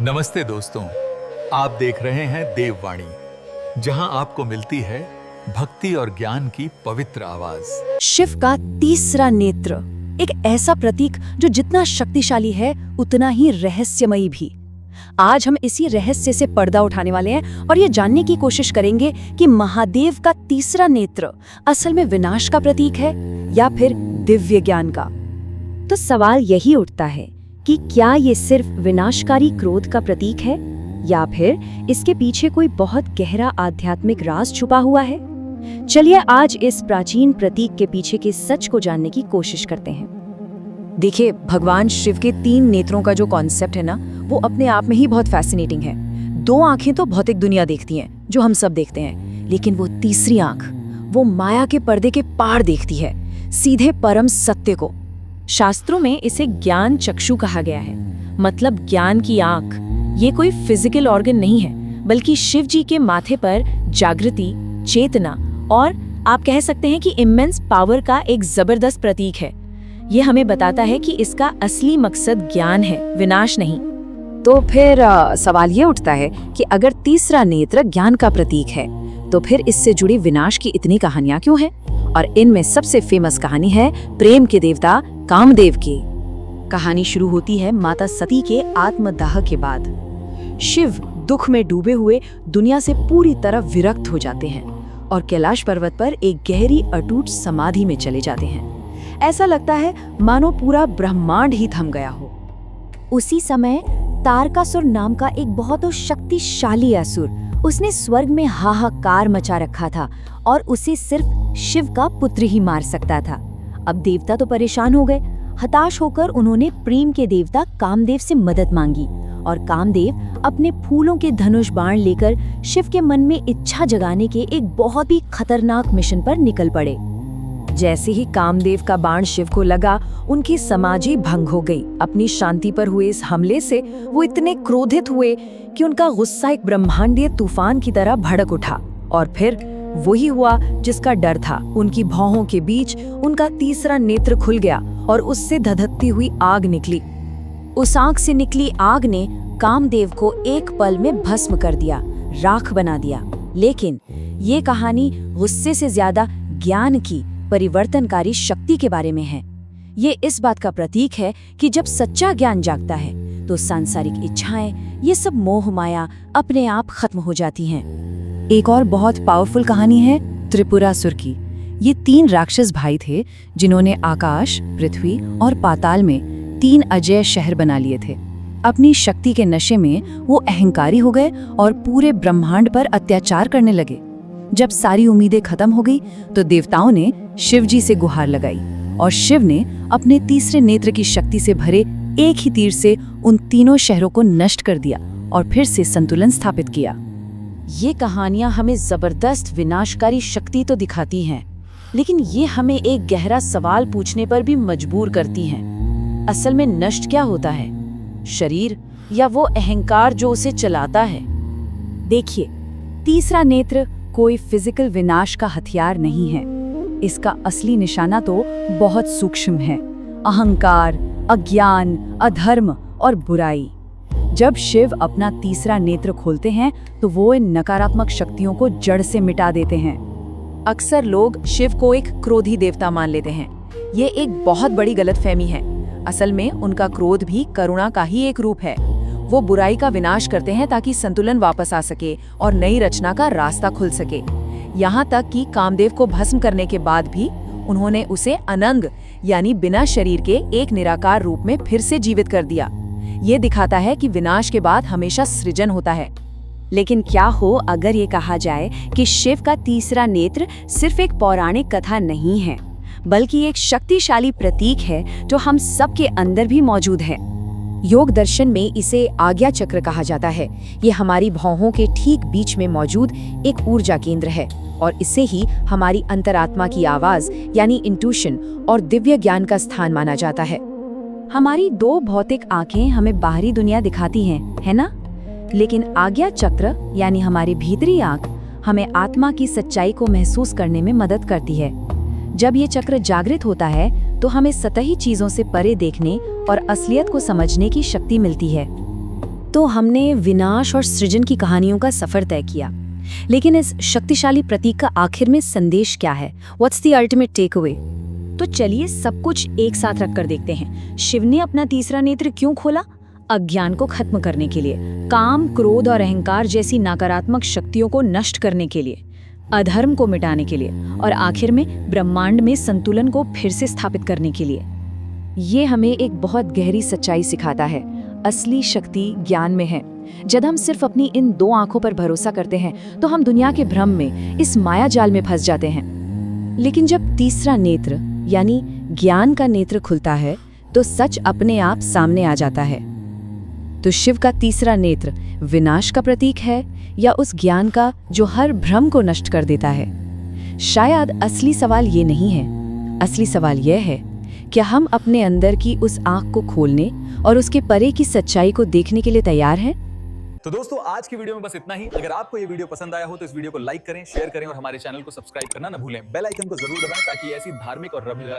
नमस्ते दोस्तों, आप देख रहे हैं देववाणी, जहां आपको मिलती है भक्ति और ज्ञान की पवित्र आवाज। शिव का तीसरा नेत्र एक ऐसा प्रतीक जो जितना शक्तिशाली है उतना ही रहस्यमयी भी। आज हम इसी रहस्य से पर्दा उठाने वाले हैं और ये जानने की कोशिश करेंगे कि महादेव का तीसरा नेत्र असल में विनाश का प्रतीक है या फिर दिव्य ज्ञान का। तो सवाल यही उठता है कि क्या ये सिर्फ विनाशकारी क्रोध का प्रतीक है या फिर इसके पीछे कोई बहुत गहरा आध्यात्मिक राज छुपा हुआ है। चलिए आज इस प्राचीन प्रतीक के पीछे के सच को जानने की कोशिश करते हैं। देखिए, भगवान शिव के 3 नेत्रों का जो कॉन्सेप्ट है ना, वो अपने आप में ही बहुत फैसिनेटिंग है। 2 आंखें तो भौतिक दुनिया देखती हैं, जो हम सब देखते हैं, लेकिन वो तीसरी आंख, वो माया के पर्दे के पार देखती है, सीधे परम सत्य को। शास्त्रों में इसे ज्ञान चक्षु कहा गया है, मतलब ज्ञान की आंख। ये कोई फिजिकल ऑर्गन नहीं है, बल्कि शिव जी के माथे पर जागृति, चेतना और आप कह सकते हैं कि इमेंस पावर का एक जबरदस्त प्रतीक है। ये हमें बताता है कि इसका असली मकसद ज्ञान है, विनाश नहीं। तो फिर सवाल ये उठता है कि अगर तीसरा नेत्र ज्ञान का प्रतीक है, तो फिर इससे जुड़ी विनाश की इतनी कहानियां क्यों हैं? और इनमें सबसे फेमस कहानी है प्रेम के देवता कामदेव की। कहानी शुरू होती है माता सती के आत्मदाह के बाद। शिव दुख में डूबे हुए दुनिया से पूरी तरह विरक्त हो जाते हैं और कैलाश पर्वत पर एक गहरी अटूट समाधि में चले जाते हैं। ऐसा लगता है मानो पूरा ब्रह्मांड ही थम गया हो। उसी समय तारकासुर नाम का एक बहुत शक्तिशाली असुर, उसने स्वर्ग में हाहाकार मचा रखा था और उसे सिर्फ शिव का पुत्र ही मार सकता था। अब देवता तो परेशान हो गए। हताश होकर उन्होंने प्रेम के देवता कामदेव से मदद मांगी और कामदेव अपने फूलों के धनुष बाण लेकर शिव के मन में इच्छा जगाने के एक बहुत ही खतरनाक मिशन पर निकल पड़े। जैसे ही कामदेव का बाण शिव को लगा, उनकी समाधि भंग हो गई। अपनी शांति पर हुए इस हमले से वो इतने क्रोधित हुए कि उनका गुस्सा एक ब्रह्मांडीय तूफान की तरह भड़क उठा। और फिर वही हुआ जिसका डर था। उनकी भौहों के बीच उनका तीसरा नेत्र खुल गया और उससे धधकती हुई आग निकली। उस आग से निकली आग ने कामदेव को एक पल में भस्म कर दिया, राख बना दिया। लेकिन ये कहानी गुस्से से ज्यादा ज्ञान की परिवर्तनकारी शक्ति के बारे में है। ये इस बात का प्रतीक है कि जब सच्चा ज्ञान जागता है तो सांसारिक इच्छाएं, ये सब मोह माया अपने आप खत्म हो जाती हैं। एक और बहुत पावरफुल कहानी है त्रिपुरासुर की। ये 3 राक्षस भाई थे जिन्होंने आकाश, पृथ्वी और पाताल में 3 अजेय शहर बना लिए थे। अपनी शक्ति के नशे में वो अहंकारी हो गए और पूरे ब्रह्मांड पर अत्याचार करने लगे। जब सारी उम्मीदें खत्म हो गई तो देवताओं ने शिव जी से गुहार लगाई और शिव ने अपने तीसरे नेत्र की शक्ति से भरे एक ही तीर से उन तीनों शहरों को नष्ट कर दिया और फिर से संतुलन स्थापित किया। ये कहानियां हमें जबरदस्त विनाशकारी शक्ति तो दिखाती हैं, लेकिन ये हमें एक गहरा सवाल पूछने पर भी मजबूर करती हैं। असल में नष्ट क्या होता है, शरीर या वो अहंकार जो उसे चलाता है? देखिए, तीसरा नेत्र कोई फिजिकल विनाश का हथियार नहीं है। इसका असली निशाना तो बहुत सूक्ष्म है। अहंकार, अज्ञान, अधर्म और बुराई। जब शिव अपना तीसरा नेत्र खोलते हैं तो वो इन नकारात्मक शक्तियों को जड़ से मिटा देते हैं। अक्सर लोग शिव को एक क्रोधी देवता मान लेते हैं। ये एक बहुत बड़ी गलतफहमी है। असल में उनका क्रोध भी करुणा का ही एक रूप है। वो बुराई का विनाश करते हैं ताकि संतुलन वापस आ सके और नई रचना का रास्ता खुल सके। यहाँ तक कि कामदेव को भस्म करने के बाद भी उन्होंने उसे अनंग यानी बिना शरीर के एक निराकार रूप में फिर से जीवित कर दिया। ये दिखाता है कि विनाश के बाद हमेशा सृजन होता है। लेकिन क्या हो अगर ये कहा जाए कि शिव का तीसरा नेत्र सिर्फ एक पौराणिक कथा नहीं है, बल्कि एक शक्तिशाली प्रतीक है जो हम सबके अंदर भी मौजूद है। योग दर्शन में इसे आज्ञा चक्र कहा जाता है। ये हमारी भौहों के ठीक बीच में मौजूद एक ऊर्जा केंद्र है और इसे ही हमारी अंतरात्मा की आवाज यानी इंट्यूशन और दिव्य ज्ञान का स्थान माना जाता है। हमारी 2 भौतिक आंखें हमें बाहरी दुनिया दिखाती हैं, है ना? लेकिन आज्ञा चक्र यानी हमारी भीतरी आंख हमें आत्मा की सच्चाई को महसूस करने में मदद करती है। जब ये चक्र जागृत होता है तो हमें सतही चीजों से परे देखने और असलियत को समझने की शक्ति मिलती है। तो हमने विनाश और सृजन की कहानियों का सफर तय किया, लेकिन इस शक्तिशाली प्रतीक का आखिर में संदेश क्या है? What's the ultimate takeaway? तो चलिए सब कुछ एक साथ रखकर देखते हैं। शिव ने अपना तीसरा नेत्र क्यों खोला? अज्ञान को खत्म करने के लिए, काम, क्रोध और अहंकार जैसी नकारात्मक शक्तियों को नष्ट करने के लिए, अधर्म को मिटाने के लिए और आखिर में ब्रह्मांड में संतुलन को फिर से स्थापित करने के लिए। ये हमें एक बहुत गहरी सच्चाई सिखाता है। असली शक्ति ज्ञान में है। जब हम सिर्फ अपनी इन दो आंखों पर भरोसा करते हैं तो हम दुनिया के भ्रम में, इस माया जाल में फंस जाते हैं। लेकिन जब तीसरा नेत्र यानी ज्ञान का नेत्र खुलता है तो सच अपने आप सामने आ जाता है। तो शिव का तीसरा नेत्र विनाश का प्रतीक है या उस ज्ञान का जो हर भ्रम को नष्ट कर देता है? शायद असली सवाल ये नहीं है। असली सवाल यह है, क्या हम अपने अंदर की उस आंख को खोलने और उसके परे की सच्चाई को देखने के लिए तैयार हैं? तो दोस्तों, आज की वीडियो में बस इतना ही। अगर आपको ये वीडियो पसंद आया हो तो इस वीडियो को लाइक करें, शेयर करें और हमारे चैनल को सब्सक्राइब करना न भूलें। बेल आइकन को जरूर दबाएं ताकि ऐसी धार्मिक और